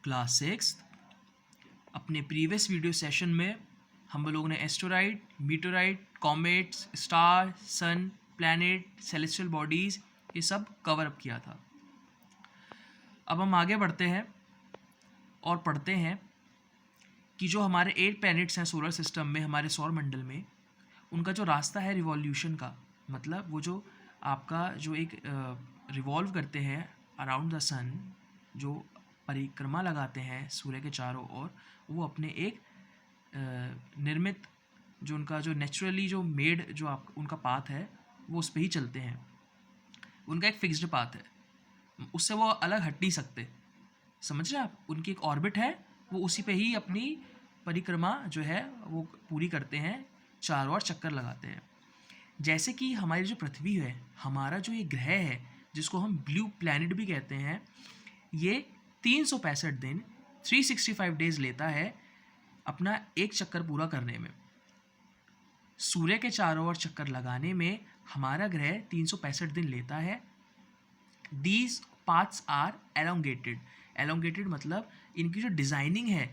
Class 6। अपने previous video session में हम लोगों ने एस्टेरॉइड, मीटेराइड, कॉमेट्स, स्टार, सन, प्लैनेट, सेलेस्टियल बॉडीज़ ये सब कवर अप किया था। अब हम आगे बढ़ते हैं और पढ़ते हैं कि जो हमारे 8 प्लैनेट्स हैं सोलर सिस्टम में, हमारे सौर मंडल में, उनका जो रास्ता है रिवॉल्यूशन का, मतलब वो जो आपका जो एक रिवॉल्व करते हैं अराउंड द सन, जो परिक्रमा लगाते हैं सूर्य के चारों ओर, वो अपने एक निर्मित जो उनका जो नेचुरली जो मेड जो आप उनका पाथ है वो उस पर ही चलते हैं। उनका एक फिक्स्ड पाथ है, उससे वो अलग हट नहीं सकते। समझ रहे हैं आप? उनकी एक ऑर्बिट है, वो उसी पे ही अपनी परिक्रमा जो है वो पूरी करते हैं, चारों ओर चक्कर लगाते हैं। जैसे कि हमारी जो पृथ्वी है, हमारा जो ये ग्रह है जिसको हम ब्लू प्लैनेट भी कहते हैं, ये 365 दिन 365 डेज़ लेता है अपना एक चक्कर पूरा करने में। सूर्य के चारों ओर चक्कर लगाने में हमारा ग्रह 365 दिन लेता है। दीज पाथ्स आर एलोंगेटेड मतलब इनकी जो डिज़ाइनिंग है,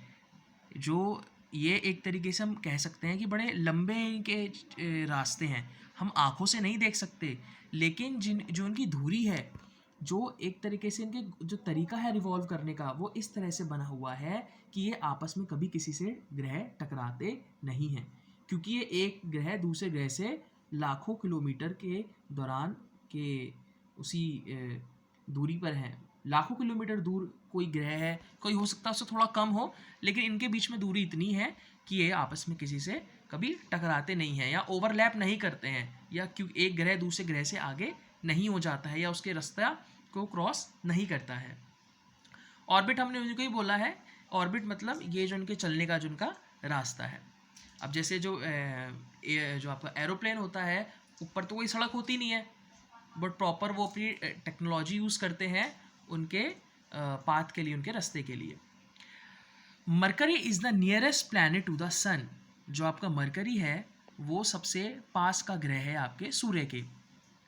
जो ये एक तरीके से हम कह सकते हैं कि बड़े लंबे इनके रास्ते हैं, हम आँखों से नहीं देख सकते, लेकिन जो उनकी धुरी है, जो एक तरीके से इनके जो तरीका है रिवॉल्व करने का, वो इस तरह से बना हुआ है कि ये आपस में कभी किसी से ग्रह टकराते नहीं हैं, क्योंकि ये एक ग्रह दूसरे ग्रह से लाखों किलोमीटर के दौरान के उसी दूरी पर हैं। लाखों किलोमीटर दूर कोई ग्रह है, कोई हो सकता है उससे थोड़ा कम हो, लेकिन इनके बीच में दूरी इतनी है कि ये आपस में किसी से कभी टकराते नहीं हैं या ओवरलैप नहीं करते हैं, या क्योंकि एक ग्रह दूसरे ग्रह से आगे नहीं हो जाता है या उसके रास्ता को क्रॉस नहीं करता है। ऑर्बिट हमने उनको ही बोला है, ऑर्बिट मतलब ये जो उनके चलने का जो उनका रास्ता है। अब जैसे जो आपका एरोप्लेन होता है, ऊपर तो कोई सड़क होती नहीं है, बट प्रॉपर वो अपनी टेक्नोलॉजी यूज़ करते हैं उनके पाथ के लिए, उनके रास्ते के लिए। Mercury is the nearest planet to the sun. जो आपका मरकरी है वो सबसे पास का ग्रह है आपके सूर्य के,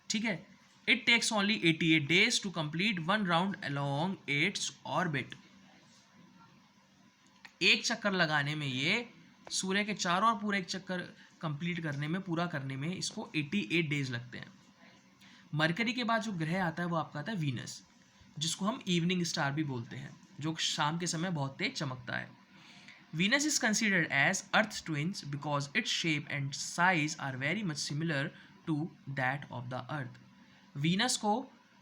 ठीक है। It takes only 88 days to complete 1 round along its orbit. एक चक्कर लगाने में, ये सूर्य के चारों ओर पूरा एक चक्कर कंप्लीट करने में, पूरा करने में इसको 88 डेज लगते हैं। मरकरी के बाद जो ग्रह आता है वो आपका आता है वीनस, जिसको हम इवनिंग स्टार भी बोलते हैं, जो शाम के समय बहुत तेज चमकता है। Venus is considered as earth twins because its shape and size are very much similar to that of the earth. Venus को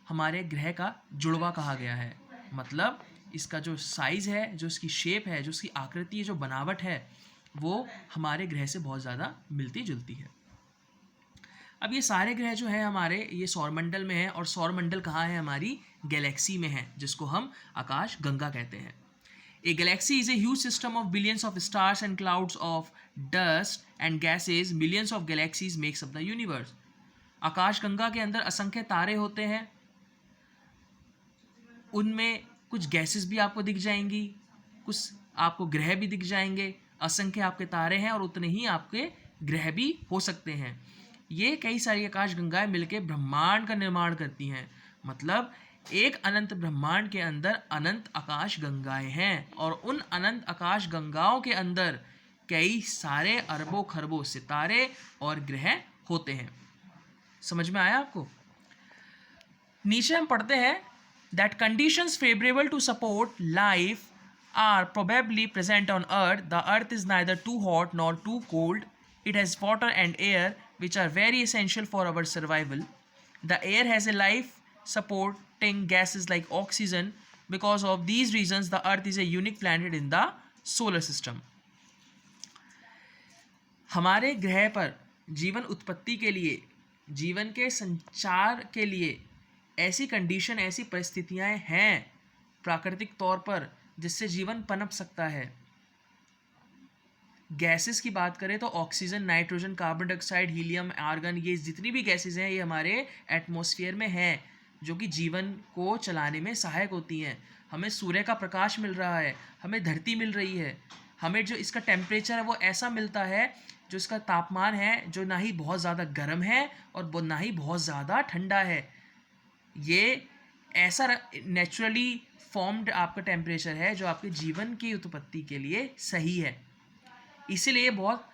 हमारे ग्रह का जुड़वा कहा गया है, मतलब इसका जो साइज़ है, जो इसकी शेप है, जो इसकी आकृति है, जो बनावट है, वो हमारे ग्रह से बहुत ज़्यादा मिलती जुलती है। अब ये सारे ग्रह जो है हमारे, ये सौरमंडल में है, और सौरमंडल कहाँ है? हमारी गैलेक्सी में है, जिसको हम आकाश गंगा कहते हैं। A galaxy is a huge system of billions of stars and clouds of dust and gases. Millions of galaxies makes up the universe. आकाश गंगा के अंदर असंख्य तारे होते हैं, उनमें कुछ गैसेस भी आपको दिख जाएंगी, कुछ आपको ग्रह भी दिख जाएंगे। असंख्य आपके तारे हैं और उतने ही आपके ग्रह भी हो सकते हैं। ये कई सारी आकाश गंगाएं मिलकर ब्रह्मांड का निर्माण करती हैं, मतलब एक अनंत ब्रह्मांड के अंदर अनंत आकाश गंगाएं हैं, और उन अनंत आकाश गंगाओं के अंदर कई सारे अरबों खरबों सितारे और ग्रह होते हैं। समझ में आया आपको? नीचे हम पढ़ते हैं that conditions favorable to support life are probably present on Earth. The Earth is neither too hot nor too cold. It has water and air which are very essential for our survival. The air has a life supporting gases like oxygen. Because of these reasons, the Earth is a unique planet in the solar system. हमारे ग्रह पर जीवन उत्पत्ति के लिए, जीवन के संचार के लिए ऐसी कंडीशन, ऐसी परिस्थितियां हैं प्राकृतिक तौर पर जिससे जीवन पनप सकता है। गैसेस की बात करें तो oxygen, nitrogen, carbon dioxide, helium, argon, ये जितनी भी गैसेस हैं ये हमारे एटमॉस्फेयर में हैं, जो कि जीवन को चलाने में सहायक होती हैं। हमें सूर्य का प्रकाश मिल रहा है, हमें धरती मिल रही है, हमें जो इसका टेम्परेचर है वो ऐसा मिलता है, जो इसका तापमान है जो ना ही बहुत ज़्यादा गर्म है और ना ही बहुत ज़्यादा ठंडा है। ये ऐसा नेचुरली फॉर्म्ड आपका टेम्परेचर है जो आपके जीवन की उत्पत्ति के लिए सही है। इसीलिए बहुत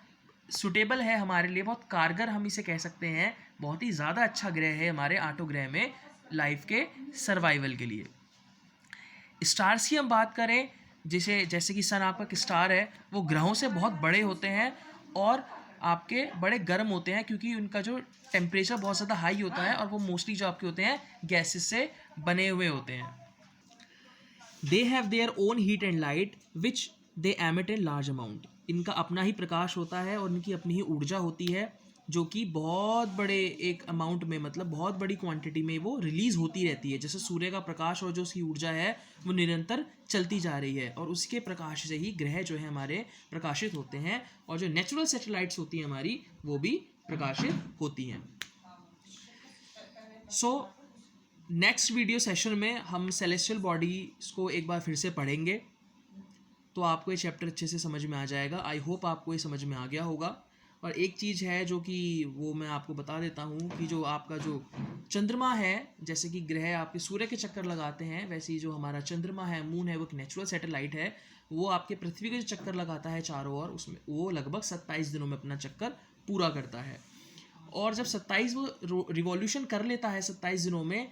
सुटेबल है हमारे लिए, बहुत कारगर हम इसे कह सकते हैं, बहुत ही ज़्यादा अच्छा ग्रह है हमारे आठों ग्रह में लाइफ के सर्वाइवल के लिए। स्टार्स की हम बात करें, जैसे कि सन आपका एक स्टार है, वो ग्रहों से बहुत बड़े होते हैं और आपके बड़े गर्म होते हैं क्योंकि उनका जो टेम्परेचर बहुत ज़्यादा हाई होता है और वो मोस्टली जो आपके होते हैं गैसेस से बने हुए होते हैं। They have their own heat and light which they emit in large amount. इनका अपना ही प्रकाश होता है और इनकी अपनी ही ऊर्जा होती है जो कि बहुत बड़े एक अमाउंट में, मतलब बहुत बड़ी क्वांटिटी में वो रिलीज़ होती रहती है। जैसे सूर्य का प्रकाश और जो उसकी ऊर्जा है वो निरंतर चलती जा रही है और उसके प्रकाश से ही ग्रह जो है हमारे प्रकाशित होते हैं और जो नेचुरल सैटेलाइट्स होती हैं हमारी वो भी प्रकाशित होती हैं। सो नेक्स्ट वीडियो सेशन में हम सेलेस्टियल बॉडीज़ को एक बार फिर से पढ़ेंगे तो आपको ये चैप्टर अच्छे से समझ में आ जाएगा। आई होप आपको ये समझ में आ गया होगा। और एक चीज़ है जो कि वो मैं आपको बता देता हूँ कि जो आपका जो चंद्रमा है, जैसे कि ग्रह आपके सूर्य के चक्कर लगाते हैं, वैसे ही जो हमारा चंद्रमा है, मून है, वो एक नेचुरल सैटेलाइट है। वो आपके पृथ्वी के जो चक्कर लगाता है चारों ओर, उसमें वो लगभग 27 दिनों में अपना चक्कर पूरा करता है। और जब 27 वो रिवॉल्यूशन कर लेता है 27 दिनों में,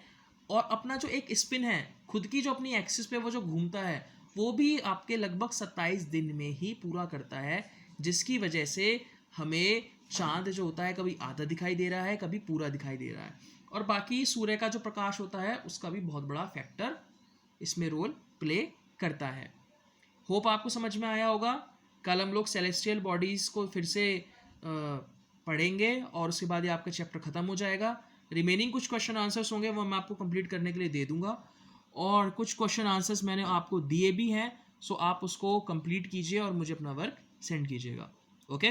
और अपना जो एक स्पिन है खुद की जो अपनी एक्सिस पे वो जो घूमता है वो भी आपके लगभग 27 दिन में ही पूरा करता है, जिसकी वजह से हमें चांद जो होता है कभी आधा दिखाई दे रहा है, कभी पूरा दिखाई दे रहा है। और बाकी सूर्य का जो प्रकाश होता है उसका भी बहुत बड़ा फैक्टर इसमें रोल प्ले करता है। होप आपको समझ में आया होगा। कल हम लोग सेलेस्टियल बॉडीज़ को फिर से पढ़ेंगे और उसके बाद ये आपका चैप्टर ख़त्म हो जाएगा। रिमेनिंग कुछ क्वेश्चन आंसर्स होंगे वो मैं आपको कंप्लीट करने के लिए दे दूंगा, और कुछ क्वेश्चन आंसर्स मैंने आपको दिए भी हैं, सो आप उसको कंप्लीट कीजिए और मुझे अपना वर्क सेंड कीजिएगा। ओके।